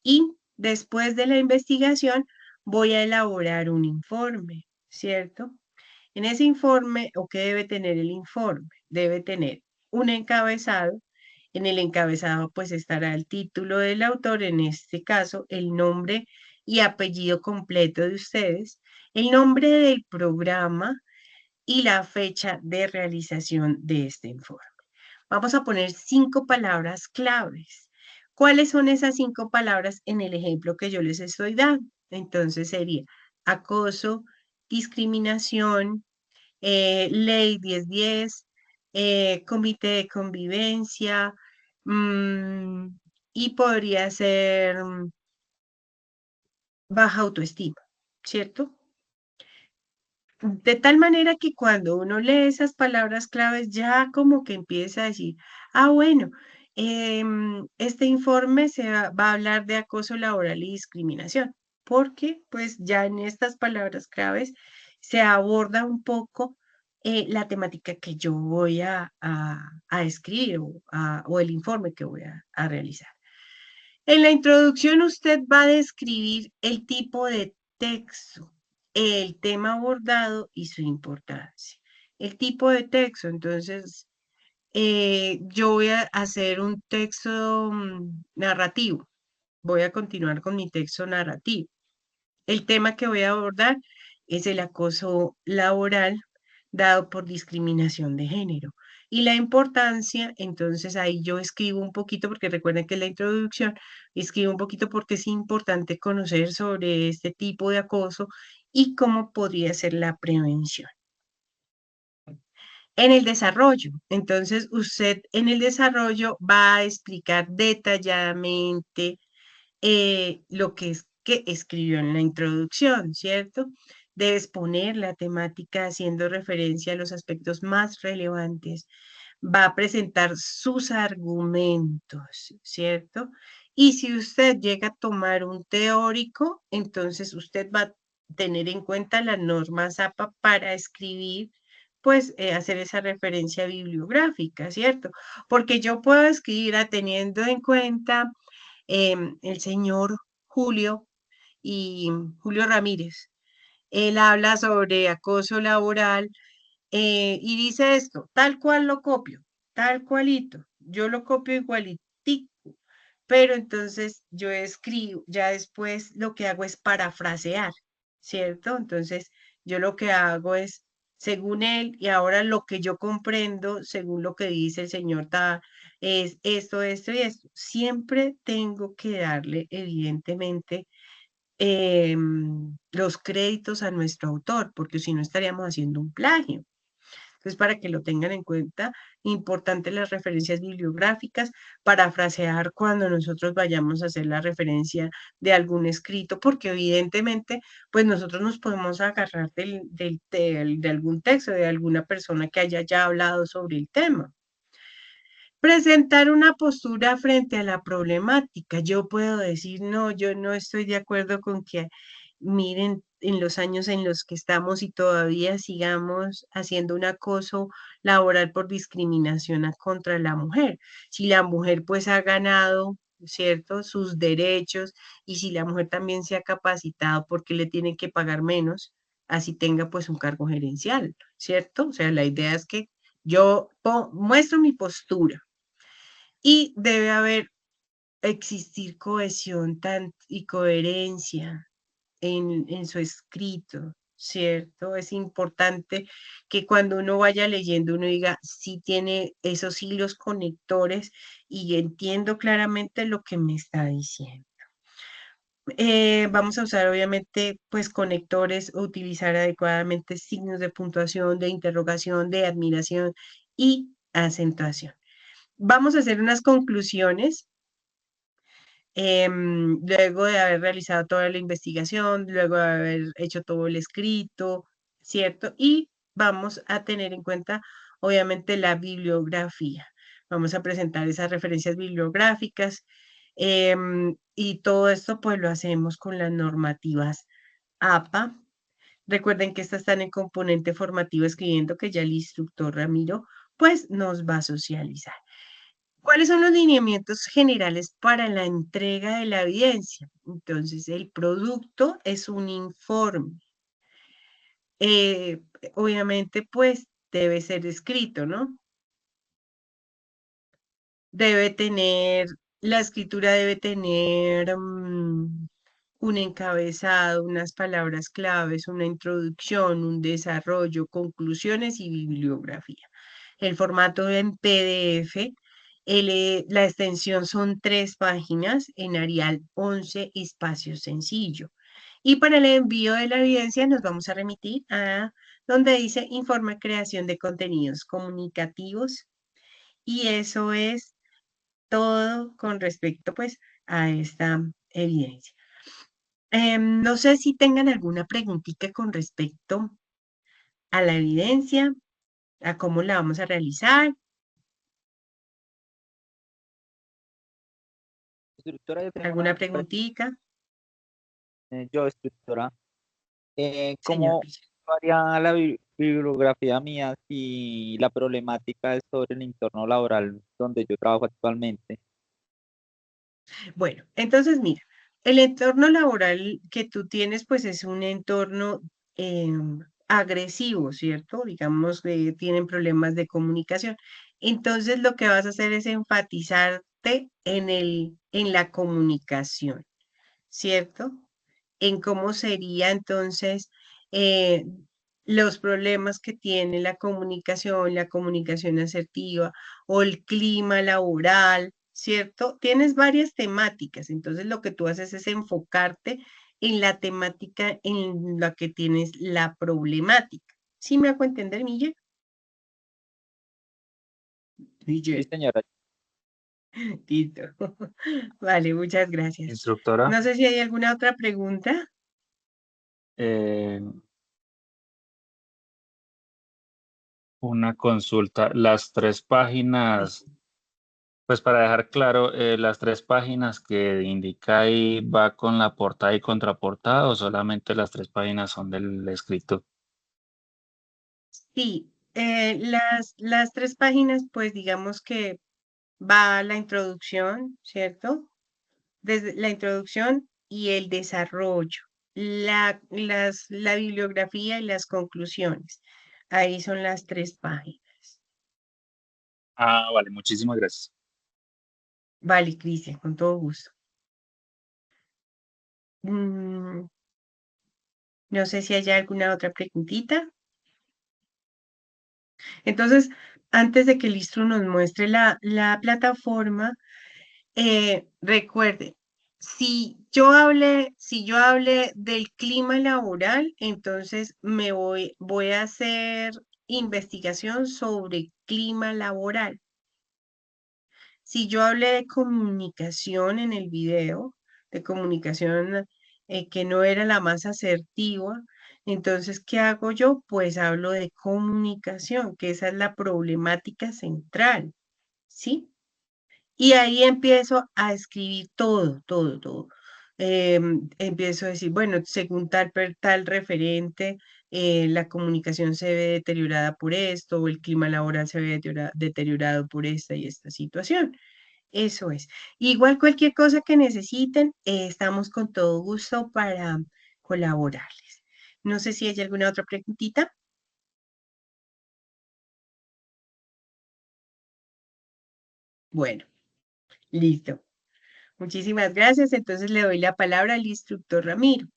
y después de la investigación voy a elaborar un informe, ¿cierto? En ese informe, ¿o qué debe tener el informe? Debe tener un encabezado. En el encabezado pues estará el título del autor, en este caso el nombre y apellido completo de ustedes, el nombre del programa y la fecha de realización de este informe. Vamos a poner 5 palabras claves. ¿Cuáles son esas 5 palabras en el ejemplo que yo les estoy dando? Entonces sería acoso, discriminación, ley 1010, comité de convivencia, mmm, y podría ser baja autoestima, ¿cierto? De tal manera que cuando uno lee esas palabras claves ya como que empieza a decir, ah, bueno, este informe va a hablar de acoso laboral y discriminación, porque pues ya en estas palabras claves se aborda un poco la temática que yo voy a escribir o el informe que voy a realizar. En la introducción usted va a describir el tipo de texto, el tema abordado y su importancia. El tipo de texto, entonces, yo voy a hacer un texto narrativo. Voy a continuar con mi texto narrativo. El tema que voy a abordar es el acoso laboral dado por discriminación de género. Y la importancia, entonces ahí yo escribo un poquito, porque recuerden que en la introducción escribo un poquito porque es importante conocer sobre este tipo de acoso y cómo podría ser la prevención. En el desarrollo, entonces usted en el desarrollo va a explicar detalladamente lo que es que escribió en la introducción, ¿cierto? Debe exponer la temática haciendo referencia a los aspectos más relevantes. Va a presentar sus argumentos, ¿cierto? Y si usted llega a tomar un teórico, entonces usted va a tener en cuenta las normas APA para escribir, pues hacer esa referencia bibliográfica, ¿cierto? Porque yo puedo escribir teniendo en cuenta el señor Julio y Julio Ramírez. Él habla sobre acoso laboral y dice esto, tal cual lo copio, tal cualito, yo lo copio igualitico, pero entonces yo escribo, ya después lo que hago es parafrasear, ¿cierto? Entonces yo lo que hago es, según él, y ahora lo que yo comprendo, según lo que dice el señor Ta, es esto y esto. Siempre tengo que darle, evidentemente, los créditos a nuestro autor, porque si no estaríamos haciendo un plagio. Entonces, para que lo tengan en cuenta, importante las referencias bibliográficas, parafrasear cuando nosotros vayamos a hacer la referencia de algún escrito, porque evidentemente, pues nosotros nos podemos agarrar de algún texto, de alguna persona que haya ya hablado sobre el tema. Presentar una postura frente a la problemática. Yo puedo decir, no, yo no estoy de acuerdo con que, miren, en los años en los que estamos y todavía sigamos haciendo un acoso laboral por discriminación contra la mujer. Si la mujer pues ha ganado, ¿cierto?, sus derechos y si la mujer también se ha capacitado porque le tienen que pagar menos, así tenga pues un cargo gerencial, ¿cierto? O sea, la idea es que yo muestro mi postura y debe existir cohesión y coherencia en su escrito, ¿cierto? Es importante que cuando uno vaya leyendo, uno diga, sí tiene esos hilos conectores y entiendo claramente lo que me está diciendo. Vamos a usar obviamente pues conectores, utilizar adecuadamente signos de puntuación, de interrogación, de admiración y acentuación. Vamos a hacer unas conclusiones luego de haber realizado toda la investigación, luego de haber hecho todo el escrito, ¿cierto? Y vamos a tener en cuenta, obviamente, la bibliografía. Vamos a presentar esas referencias bibliográficas y todo esto pues lo hacemos con las normativas APA. Recuerden que estas están en componente formativo escribiendo que ya el instructor Ramiro pues nos va a socializar. ¿Cuáles son los lineamientos generales para la entrega de la evidencia? Entonces, el producto es un informe. Eh, Obviamente, pues, debe ser escrito, ¿no? Debe tener, la escritura debe tener un encabezado, unas palabras claves, una introducción, un desarrollo, conclusiones y bibliografía. El formato en PDF, la extensión son 3 páginas en Arial 11 espacio sencillo. Y para el envío de la evidencia nos vamos a remitir a donde dice informe creación de contenidos comunicativos y eso es todo con respecto pues a esta evidencia. No sé si tengan alguna preguntita con respecto a la evidencia, a cómo la vamos a realizar. Instructora, yo tengo ¿Alguna una preguntita? yo, instructora. Señor ¿Cómo Villa. varía la bibliografía mía si la problemática es sobre el entorno laboral donde yo trabajo actualmente? Bueno, entonces mira, el entorno laboral que tú tienes, pues es un entorno agresivo, ¿cierto? Digamos que tienen problemas de comunicación. Entonces lo que vas a hacer es enfatizarte en la comunicación, ¿cierto? En cómo sería entonces eh, los problemas que tiene la comunicación asertiva o el clima laboral, ¿cierto? Tienes varias temáticas, entonces lo que tú haces es enfocarte en la temática en la que tienes la problemática. ¿Sí me hago entender, Miguel? Sí, Miguel, señora. listo. Vale, muchas gracias. Instructora, No sé si hay alguna otra pregunta. eh, una consulta. Las tres páginas, pues para dejar claro, las tres páginas que indica ahí, ¿va con la portada y contraportada o solamente las tres páginas son del escrito? Sí, las tres páginas, pues digamos que va la introducción, ¿cierto? Desde la introducción y el desarrollo, la bibliografía y las conclusiones. Ahí son las tres páginas. Ah, vale, muchísimas gracias. Vale, Cristian, con todo gusto. Mm, no sé si hay alguna otra preguntita. Entonces, antes de que el Listro nos muestre la plataforma, recuerde, si yo hablé del clima laboral, entonces voy a hacer investigación sobre clima laboral. Si yo hablé de comunicación en el video, de comunicación que no era la más asertiva, entonces, ¿qué hago yo? Pues hablo de comunicación, que esa es la problemática central, ¿sí? Y ahí empiezo a escribir todo, todo, todo. Empiezo a decir, bueno, según tal referente, la comunicación se ve deteriorada por esto, o el clima laboral se ve deteriorado por esta y esta situación. Eso es. Igual cualquier cosa que necesiten, estamos con todo gusto para colaborarles. No sé si hay alguna otra preguntita. Bueno, listo. Muchísimas gracias. Entonces le doy la palabra al instructor Ramiro.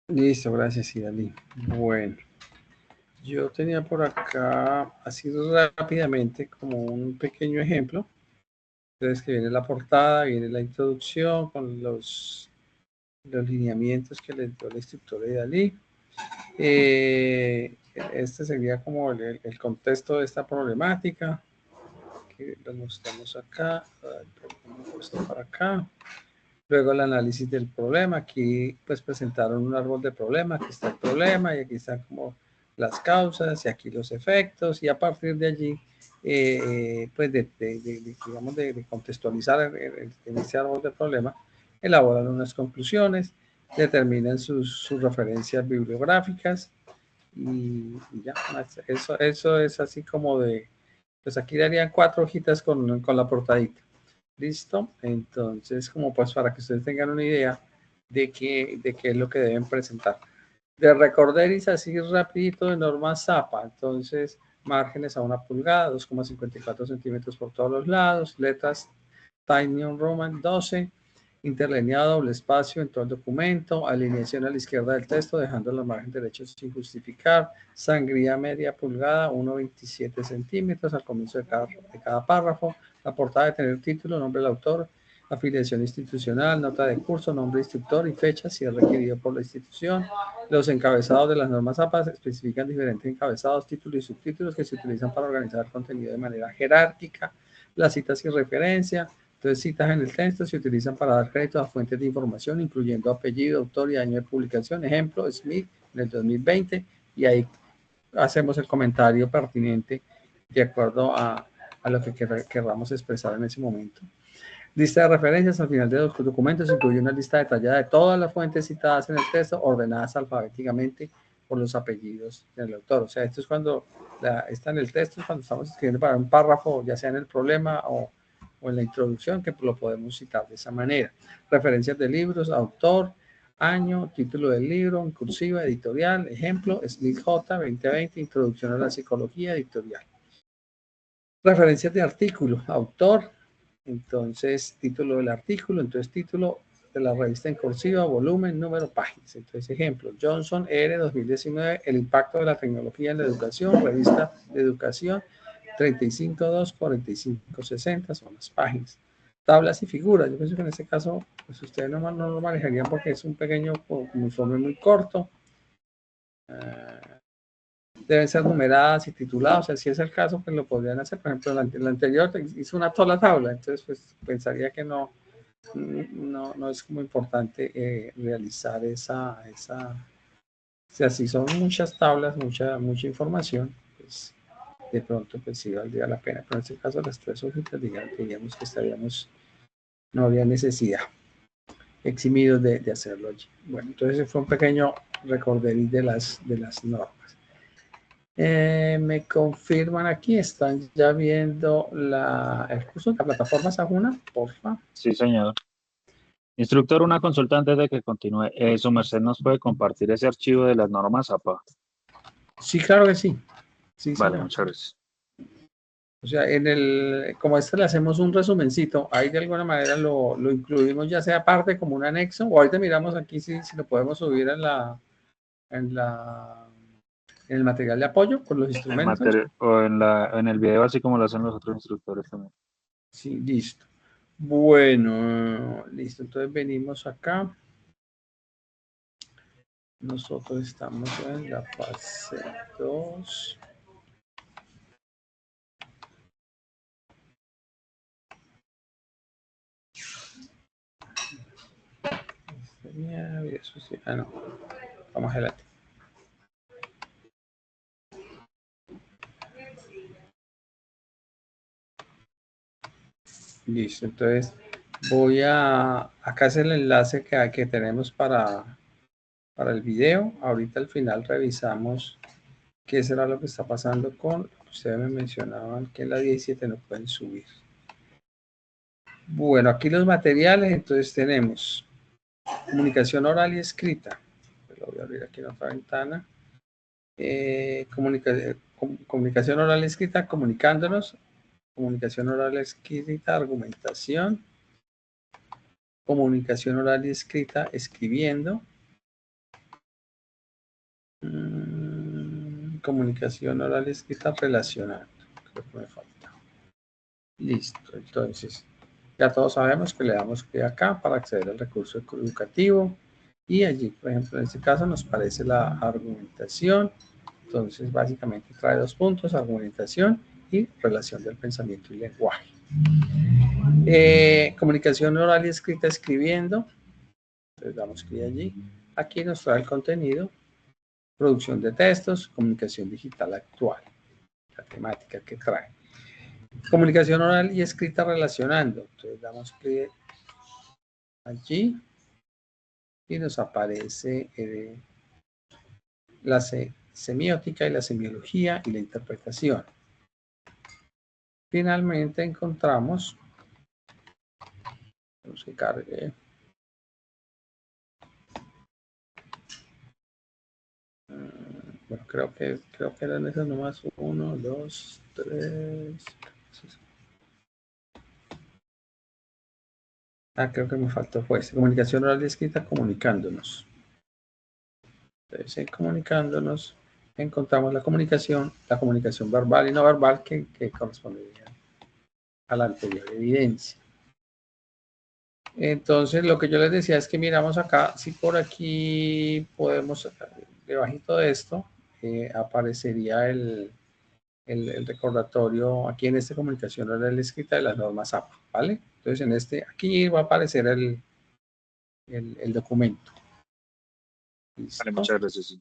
Listo, gracias, Idalí. Bueno, yo tenía por acá, así rápidamente, como un pequeño ejemplo. Entonces, que viene la portada, viene la introducción con los lineamientos que le dio el instructor Idalí. Este sería como el contexto de esta problemática, que lo mostramos acá, puesto para acá. Luego el análisis del problema, aquí pues presentaron un árbol de problema, aquí está el problema y aquí están como las causas y aquí los efectos y a partir de allí, pues digamos de contextualizar en este árbol de problema, elaboran unas conclusiones, determinan sus referencias bibliográficas y ya, eso es así como de, pues aquí darían 4 hojitas con la portadita. ¿Listo? Entonces, como pues para que ustedes tengan una idea de qué es lo que deben presentar. De recorderis así rapidito de norma Zapa, entonces márgenes a 1 pulgada, 2,54 centímetros por todos los lados, letras Tiny Roman 12, interlineado doble espacio en todo el documento, alineación a la izquierda del texto, dejando la margen derecha sin justificar, sangría media pulgada, 1,27 centímetros al comienzo de cada párrafo, la portada de tener título, nombre del autor, afiliación institucional, nota de curso, nombre instructor y fecha si es requerido por la institución. Los encabezados de las normas APA especifican diferentes encabezados, títulos y subtítulos que se utilizan para organizar el contenido de manera jerárquica. Las citas y referencia. Entonces, citas en el texto se utilizan para dar crédito a fuentes de información, incluyendo apellido, autor y año de publicación. Ejemplo, Smith en el 2020. Y ahí hacemos el comentario pertinente de acuerdo a lo que queramos expresar en ese momento. Lista de referencias al final de los documentos incluye una lista detallada de todas las fuentes citadas en el texto, ordenadas alfabéticamente por los apellidos del autor. O sea, esto es cuando está en el texto, cuando estamos escribiendo para un párrafo, ya sea en el problema o en la introducción, que lo podemos citar de esa manera. Referencias de libros, autor, año, título del libro, en cursiva, editorial, ejemplo, Smith J. 2020, Introducción a la Psicología, editorial. Referencias de artículo, autor, entonces título del artículo, entonces título de la revista en cursiva, volumen, número, páginas. Entonces ejemplo, Johnson R. 2019, el impacto de la tecnología en la educación, revista de educación, 35.2.45.60 son las páginas. Tablas y figuras, yo pienso que en este caso, pues ustedes no lo manejarían porque es un pequeño informe muy corto. Deben ser numeradas y tituladas, o sea, si es el caso, pues lo podrían hacer. Por ejemplo, la anterior hizo una sola tabla, entonces pues pensaría que no es como importante realizar esa, o sea, si son muchas tablas, mucha información, pues de pronto pues sí valdría la pena, pero en este caso las 3 hojitas, diríamos que no habría necesidad, eximidos de hacerlo allí. Bueno, entonces fue un pequeño recorderis de las normas. Me confirman aquí, están ya viendo el curso de la plataforma Sajuna, porfa. Sí, señor. Instructor, una consulta antes de que continúe. ¿Su merced nos puede compartir ese archivo de las normas APA? Sí, claro que sí. Sí, vale, señor. muchas gracias. O sea, como le hacemos un resumencito, ahí de alguna manera lo incluimos ya sea aparte como un anexo, o ahorita miramos aquí si lo podemos subir en el material de apoyo con los instrumentos. O en el video, así como lo hacen los otros instructores también. Sí, listo. Bueno, listo. Entonces venimos acá. Nosotros estamos en la fase 2. Eso sí. No. Vamos adelante. Listo. Entonces voy acá es el enlace que tenemos para el video. Ahorita al final revisamos qué será lo que está pasando con, ustedes me mencionaban que en la 17 no pueden subir. Bueno, aquí los materiales, entonces tenemos comunicación oral y escrita. Lo voy a abrir aquí en otra ventana. Comunicación oral y escrita, comunicándonos. Comunicación oral y escrita, argumentación. Comunicación oral y escrita, escribiendo. Comunicación oral y escrita, relacionando. Creo que me falta. Listo, entonces ya todos sabemos que le damos clic acá para acceder al recurso educativo y allí, por ejemplo, en este caso nos aparece la argumentación. Entonces básicamente trae 2 puntos, argumentación y relación del pensamiento y lenguaje. Comunicación oral y escrita, escribiendo. Entonces damos clic allí. Aquí nos trae el contenido, producción de textos, comunicación digital actual, la temática que trae. Comunicación oral y escrita relacionando. Entonces damos clic allí y nos aparece la semiótica y la semiología y la interpretación. Finalmente encontramos, vamos que cargue. Bueno, creo que eran esas nomás. 1, 2, 3. Creo que me faltó fue comunicación oral y escrita, comunicándonos. Entonces, en comunicándonos encontramos la comunicación verbal y no verbal que correspondería a la anterior evidencia. Entonces, lo que yo les decía es que miramos acá, si por aquí podemos, debajito de esto, aparecería el recordatorio aquí en esta comunicación oral escrita de las normas APA, ¿vale? Entonces, aquí va a aparecer el documento. ¿Listo? Vale, muchas gracias.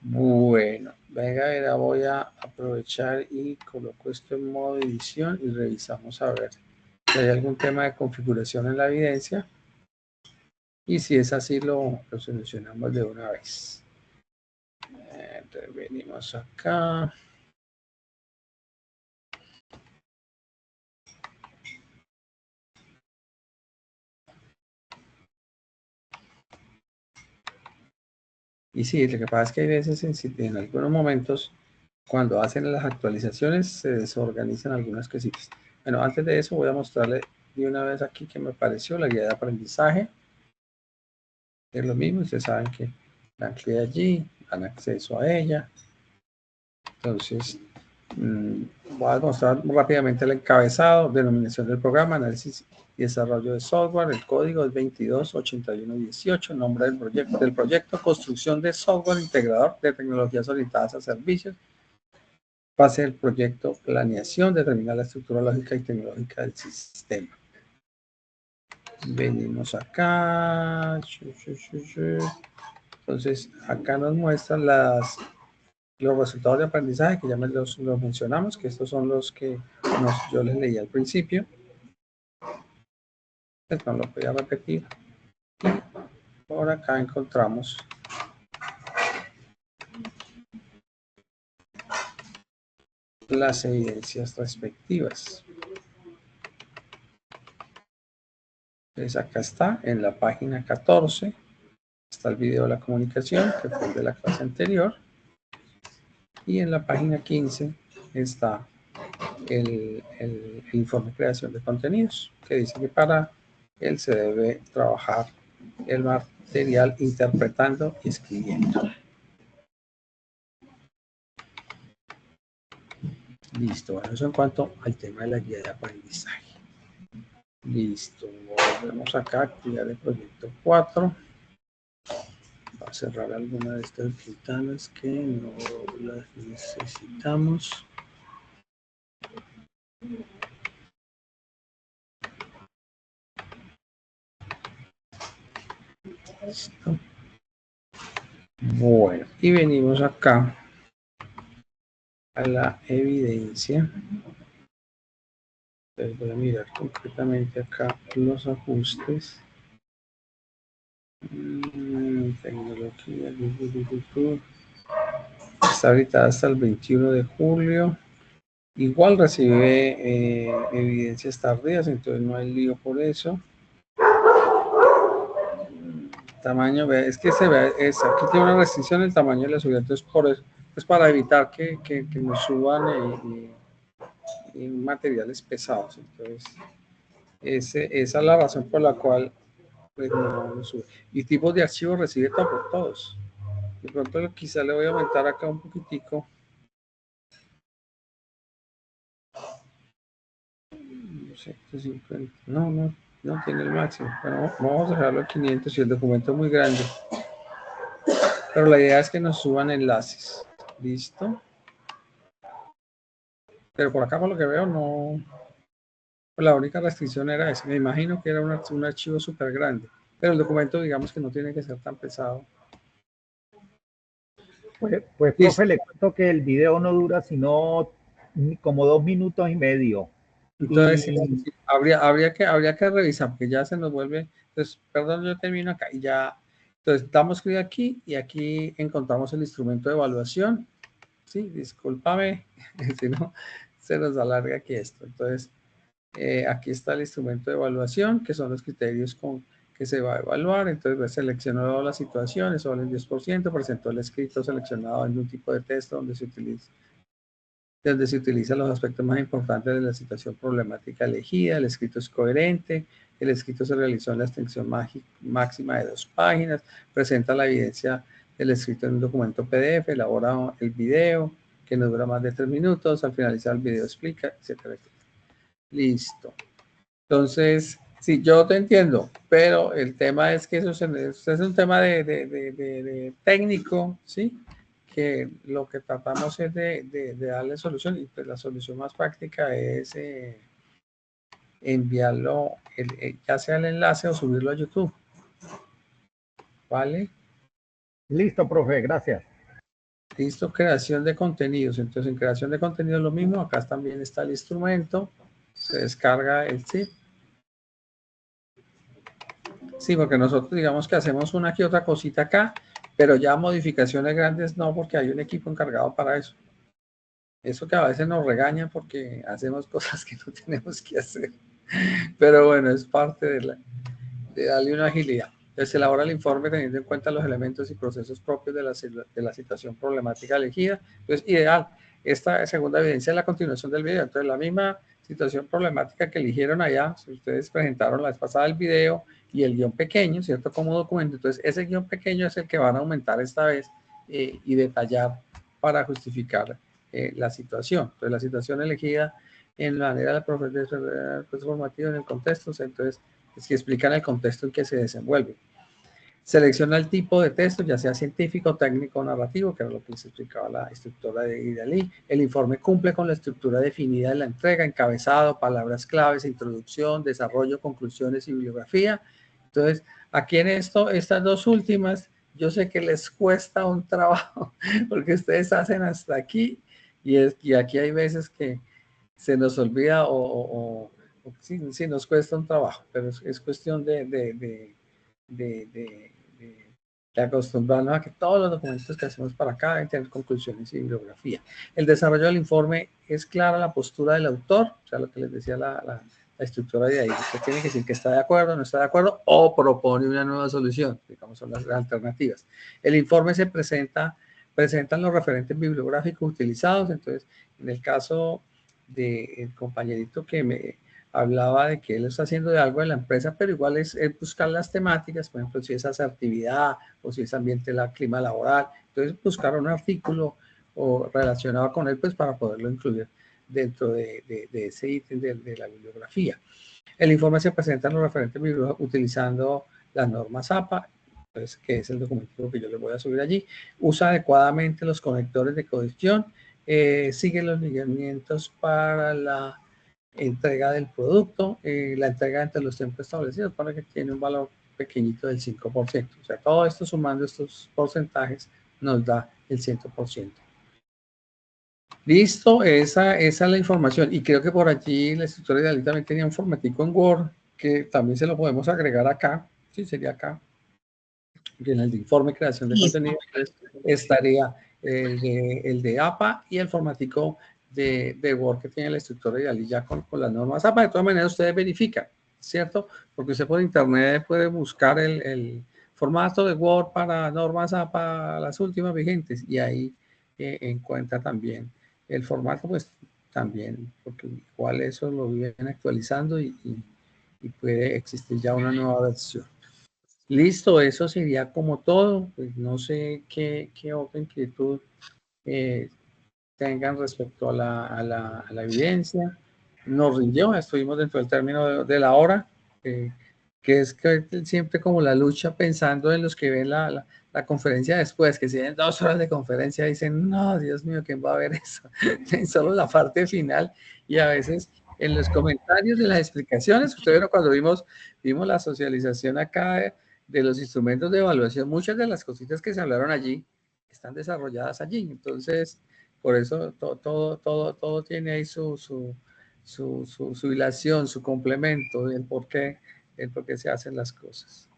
Bueno, venga, ahora voy a aprovechar y coloco esto en modo edición y revisamos a ver si hay algún tema de configuración en la evidencia. Y si es así, lo solucionamos de una vez. Entonces venimos acá. Y sí, lo que pasa es que hay veces, en algunos momentos, cuando hacen las actualizaciones, se desorganizan algunas cositas. Bueno, antes de eso voy a mostrarle de una vez aquí que me pareció la guía de aprendizaje. Es lo mismo, ustedes saben que dan clic allí, dan acceso a ella. Entonces, voy a mostrar rápidamente el encabezado, denominación del programa, análisis y desarrollo de software. El código es 228118, nombre del proyecto, construcción de software integrador de tecnologías orientadas a servicios. Fase del proyecto, planeación, determinar la estructura lógica y tecnológica del sistema. Venimos acá. Entonces, acá nos muestran los resultados de aprendizaje, que ya los mencionamos, que estos son los que yo les leí al principio. Esto no lo voy a repetir. Y por acá encontramos las evidencias respectivas. Entonces acá está, en la página 14, está el video de la comunicación, que fue el de la clase anterior. Y en la página 15 está el informe de creación de contenidos, que dice que para él se debe trabajar el material interpretando y escribiendo. Listo, bueno, eso en cuanto al tema de la guía de aprendizaje. Listo, volvemos acá, actividad de proyecto 4. Va a cerrar alguna de estas ventanas que no las necesitamos. Listo. Bueno, y venimos acá a la evidencia. Entonces voy a mirar concretamente acá los ajustes. Tecnología. Está habilitada hasta el 21 de julio. Igual recibe evidencias tardías, entonces no hay lío por eso. Tamaño, es que se ve, aquí tiene una restricción el tamaño de la subida, entonces por eso es para evitar que nos suban materiales pesados. Entonces, esa es la razón por la cual pues, no sube. Y tipos de archivos recibe por todos. De pronto quizá le voy a aumentar acá un poquitico. No tiene el máximo. Bueno, vamos a dejarlo a 500 y el documento es muy grande. Pero la idea es que nos suban enlaces. ¿Listo? Pero por acá, por lo que veo, no. La única restricción era esa. Me imagino que era un archivo súper grande. Pero el documento, digamos que no tiene que ser tan pesado. Pues profe, le cuento que el video no dura sino como 2 minutos y medio. Entonces, sí, habría que revisar, porque ya se nos vuelve. Entonces, perdón, yo termino acá y ya. Entonces, damos clic aquí y aquí encontramos el instrumento de evaluación. Sí, discúlpame, si no, se nos alarga aquí esto. Entonces, aquí está el instrumento de evaluación, que son los criterios que se va a evaluar. Entonces, seleccionó las situaciones, solo el 10%, presentó el escrito seleccionado en un tipo de texto donde se utilizan los aspectos más importantes de la situación problemática elegida, el escrito es coherente, el escrito se realizó en la extensión máxima de 2 páginas, presenta la evidencia del escrito en un documento PDF, elabora el video, que no dura más de 3 minutos, al finalizar el video explica, etcétera, etcétera. Listo. Entonces, sí, yo te entiendo, pero el tema es que eso es un tema de técnico, ¿sí? Que lo que tratamos es de darle solución y pues la solución más práctica es enviarlo, ya sea el enlace o subirlo a YouTube. ¿Vale? Listo, profe, gracias. Listo, creación de contenidos. Entonces, en creación de contenidos lo mismo, acá también está el instrumento, se descarga el zip Sí, porque nosotros digamos que hacemos una que otra cosita acá, pero ya modificaciones grandes no, porque hay un equipo encargado para eso. Eso que a veces nos regañan porque hacemos cosas que no tenemos que hacer. Pero bueno, es parte de darle una agilidad. Entonces, se elabora el informe teniendo en cuenta los elementos y procesos propios de la situación problemática elegida. Entonces, ideal. Esta segunda evidencia es la continuación del video. Entonces, la misma situación problemática que eligieron allá, si ustedes presentaron la vez pasada el video y el guión pequeño, ¿cierto? Como documento. Entonces, ese guión pequeño es el que van a aumentar esta vez y detallar para justificar la situación. Entonces, la situación elegida en la manera de la formativa en el contexto, entonces, es que explican el contexto en que se desenvuelve. Selecciona el tipo de texto, ya sea científico, técnico o narrativo, que era lo que les explicaba la estructura de Idalí. El informe cumple con la estructura definida de la entrega, encabezado, palabras claves, introducción, desarrollo, conclusiones y bibliografía. Entonces, aquí en estas dos últimas, yo sé que les cuesta un trabajo, porque ustedes hacen hasta aquí, y aquí hay veces que se nos olvida o sí, nos cuesta un trabajo, pero es cuestión de acostumbrarnos a que todos los documentos que hacemos para acá deben tener conclusiones y bibliografía. El desarrollo del informe es clara la postura del autor, o sea, lo que les decía la estructura de ahí. Usted tiene que decir que está de acuerdo, no está de acuerdo, o propone una nueva solución, digamos, son las alternativas. El informe presentan los referentes bibliográficos utilizados. Entonces, en el caso del compañerito que me hablaba de que él está haciendo de algo en la empresa, pero igual es buscar las temáticas, por ejemplo, si es asertividad o si es ambiente, clima laboral. Entonces, buscar un artículo relacionado con él, pues para poderlo incluir dentro de ese ítem de la bibliografía. El informe se presenta en los referentes bibliográficos utilizando las normas APA, pues, que es el documento que yo les voy a subir allí. Usa adecuadamente los conectores de codición, sigue los lineamientos para la entrega del producto, la entrega entre los tiempos establecidos, para que tiene un valor pequeñito del 5%. O sea, todo esto sumando estos porcentajes nos da el 100%. Listo, esa es la información. Y creo que por allí la estructura ideal también tenía un formatico en Word que también se lo podemos agregar acá. Sí, sería acá. Y en el de informe creación de contenido estaría el de APA y el formatico de Word que tiene la estructura ideal y ya con las normas APA. De todas maneras, ustedes verifican, ¿cierto? Porque usted por internet puede buscar el formato de Word para normas APA, las últimas vigentes, y ahí encuentra también el formato, pues también, porque igual eso lo vienen actualizando y puede existir ya una nueva versión. Listo, eso sería como todo. Pues no sé qué otra inquietud tengan respecto a la evidencia. Nos rindió, estuvimos dentro del término de la hora, que es que siempre como la lucha pensando en los que ven la conferencia después, que si ven 2 horas de conferencia dicen, no, Dios mío, ¿quién va a ver eso? Solo la parte final, y a veces en los comentarios de las explicaciones, ustedes vieron cuando vimos la socialización acá de los instrumentos de evaluación, muchas de las cositas que se hablaron allí están desarrolladas allí. Entonces, por eso todo tiene ahí su hilación, su complemento, el por qué se hacen las cosas.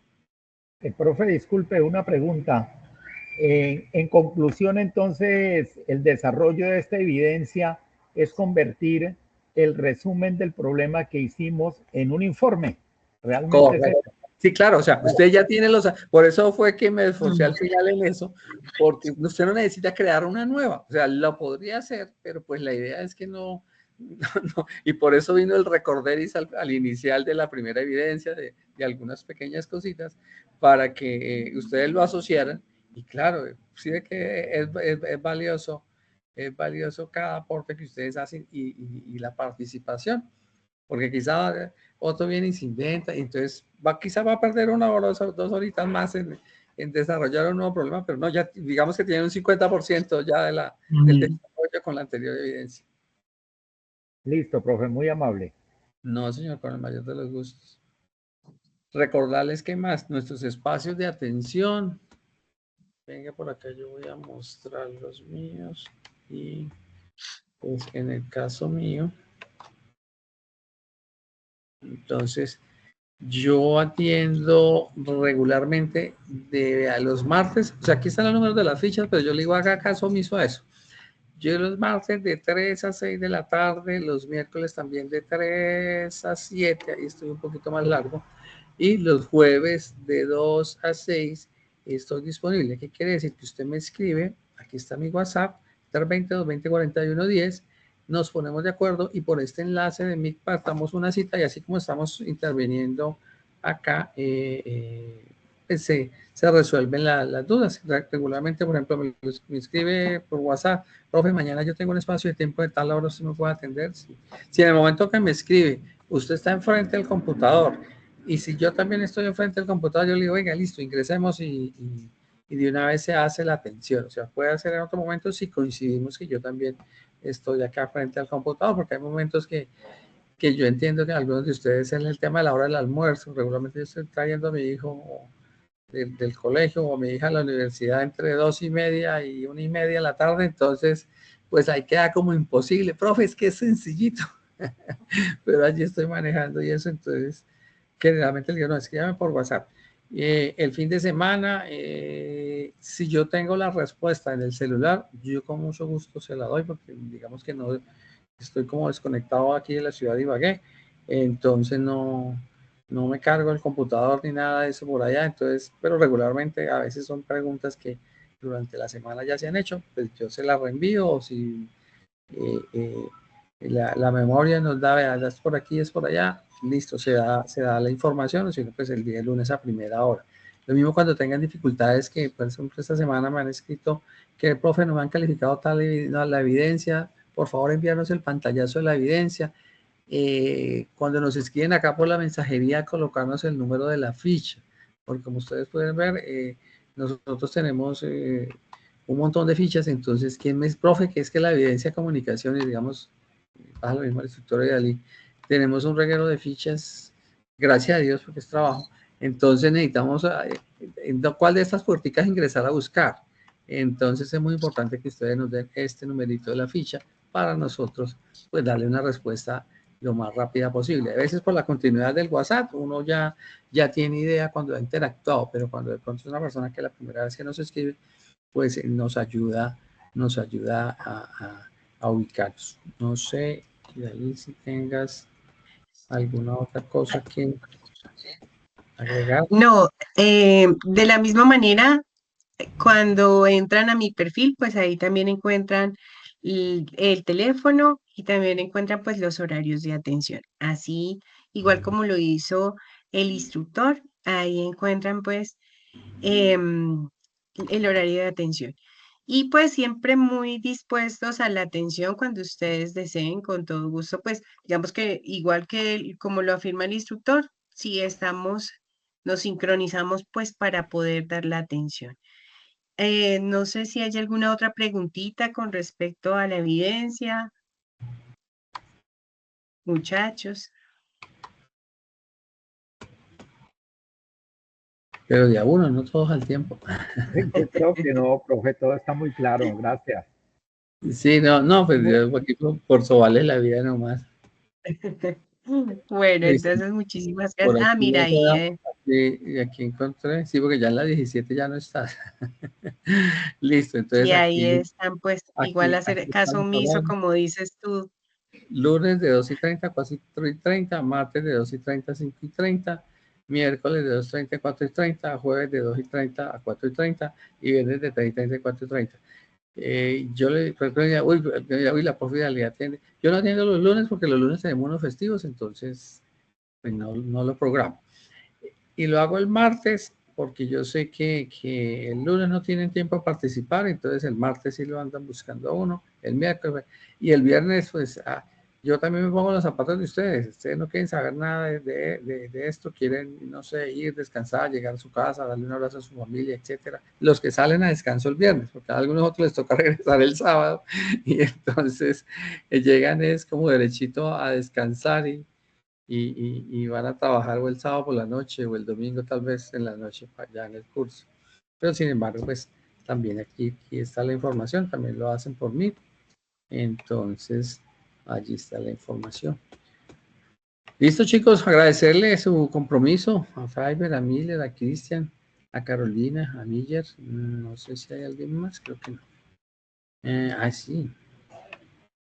Profe, disculpe, una pregunta. En conclusión, entonces, el desarrollo de esta evidencia es convertir el resumen del problema que hicimos en un informe. Realmente es eso. Sí, claro, o sea, usted ya tiene por eso fue que me esforcé al final en eso, porque usted no necesita crear una nueva, o sea, lo podría hacer, pero pues la idea es que no, y por eso vino el recorderis al inicial de la primera evidencia, de algunas pequeñas cositas, para que ustedes lo asociaran, y claro, sí de que es valioso cada aporte que ustedes hacen y la participación, porque quizá otro viene y se inventa, y entonces quizá va a perder 1 hora o 2 horitas más en desarrollar un nuevo problema, pero no, ya digamos que tiene un 50% ya del desarrollo con la anterior evidencia. Listo, profe, muy amable. No, señor, con el mayor de los gustos. Recordarles que más, nuestros espacios de atención. Venga por acá, yo voy a mostrar los míos, y pues en el caso mío, entonces, Yo atiendo regularmente a los martes, o sea, aquí están los números de las fichas, pero yo le digo, haga caso omiso a eso. Yo los martes de 3 a 6 de la tarde, los miércoles también de 3 a 7, ahí estoy un poquito más largo, y los jueves de 2 a 6 estoy disponible. ¿Qué quiere decir? Que usted me escribe, aquí está mi WhatsApp, 320-220-4110, nos ponemos de acuerdo y por este enlace de Meet pactamos una cita y así como estamos interviniendo acá, pues se resuelven las dudas. Regularmente, por ejemplo, me escribe por WhatsApp, profe, mañana yo tengo un espacio de tiempo de tal hora, ¿usted me puede atender? Si en el momento que me escribe, usted está enfrente del computador, y si yo también estoy enfrente del computador, yo le digo, oiga, listo, ingresemos y de una vez se hace la atención. O sea, puede hacer en otro momento si coincidimos que yo también estoy acá frente al computador, porque hay momentos que yo entiendo que algunos de ustedes en el tema de la hora del almuerzo, regularmente yo estoy trayendo a mi hijo del colegio o a mi hija a la universidad entre 2:30 y 1:30 de la tarde, entonces pues ahí queda como imposible. Profe, es que es sencillito, pero allí estoy manejando y eso, entonces generalmente le digo, no, escríbame por WhatsApp. El fin de semana, si yo tengo la respuesta en el celular, yo con mucho gusto se la doy, porque digamos que no estoy como desconectado aquí de la ciudad de Ibagué, entonces no me cargo el computador ni nada de eso por allá, entonces, pero regularmente a veces son preguntas que durante la semana ya se han hecho, pues yo se las reenvío, o si la memoria nos da, vea, es por aquí, es por allá, listo, se da la información, o si no, pues el día lunes a primera hora. Lo mismo cuando tengan dificultades, que por ejemplo esta semana me han escrito que el profe no me han calificado la evidencia, por favor envíanos el pantallazo de la evidencia. Cuando nos escriben acá por la mensajería, colocarnos el número de la ficha, porque como ustedes pueden ver, nosotros tenemos un montón de fichas, entonces, ¿quién me es profe? Que es que la evidencia de comunicación, y digamos, pasa lo mismo al instructor de Ali, tenemos un reguero de fichas, gracias a Dios, porque es trabajo, entonces necesitamos, ¿en cuál de estas puerticas ingresar a buscar? Entonces es muy importante que ustedes nos den este numerito de la ficha para nosotros, pues darle una respuesta lo más rápida posible. A veces por la continuidad del WhatsApp uno ya tiene idea cuando ha interactuado, pero cuando de pronto es una persona que la primera vez que nos escribe, pues nos ayuda a ubicarnos. No sé, ahí si tengas alguna otra cosa que agregar. No, de la misma manera, cuando entran a mi perfil, pues ahí también encuentran el teléfono y también encuentran pues los horarios de atención. Así, igual como lo hizo el instructor, ahí encuentran pues em, el horario de atención. Y pues siempre muy dispuestos a la atención cuando ustedes deseen, con todo gusto, pues digamos que igual que como lo afirma el instructor, si estamos, nos sincronizamos pues para poder dar la atención. No sé si hay alguna otra preguntita con respecto a la evidencia, muchachos. Pero de a uno, no todos al tiempo. Yo creo que no, profe, todo está muy claro, gracias. Sí, no, pues yo aquí por sobarles la vida nomás. Bueno, Listo. entonces muchísimas Por gracias. Ah, aquí, mira ahí, aquí encontré, sí, porque ya en la 17 ya no está. Listo, entonces y ahí aquí, están, pues igual hacer caso estamos omiso, hablando. como dices tú. Lunes de 2:30 a 4:30, martes de 2:30 a 5:30, miércoles de 2:30 a 4:30, jueves de 2:30 a 4:30 y viernes de 3:30 a 4:30. Yo le uy, la profe le atiende. Yo no atiendo los lunes porque los lunes tenemos unos festivos, entonces pues no lo programo. Y lo hago el martes porque yo sé que el lunes no tienen tiempo a participar, entonces el martes sí lo andan buscando a uno, el miércoles, y el viernes pues yo también me pongo en los zapatos de ustedes no quieren saber nada de esto, quieren, no sé, ir, descansar, llegar a su casa, darle un abrazo a su familia, etcétera. Los que salen a descanso el viernes, porque a algunos otros les toca regresar el sábado, y entonces llegan es como derechito a descansar y van a trabajar o el sábado por la noche o el domingo tal vez en la noche para allá en el curso. Pero sin embargo, pues también aquí está la información, también lo hacen por mí. Entonces, allí está la información. Listo, chicos, agradecerle su compromiso a Fiverr, a Miller, a Cristian, a Carolina, a Miller. No sé si hay alguien más, creo que no. Sí.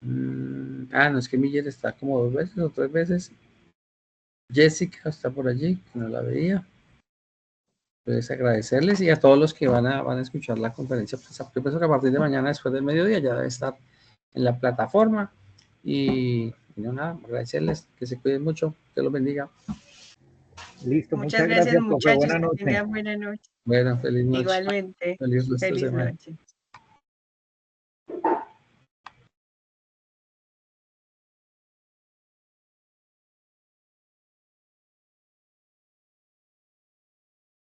No, es que Miller está como 2 veces o 3 veces. Jessica está por allí, que no la veía. Entonces agradecerles y a todos los que van a escuchar la conferencia. Pues, yo pienso que a partir de mañana, después del mediodía, ya debe estar en la plataforma. Y no, nada, agradecerles, que se cuiden mucho, que los bendiga. Listo, Muchas muchas gracias, gracias, profe. muchachos. Buenas Que noches. tengan buena noche. Bueno, feliz noche. Igualmente. Feliz resto de Feliz semana. noche.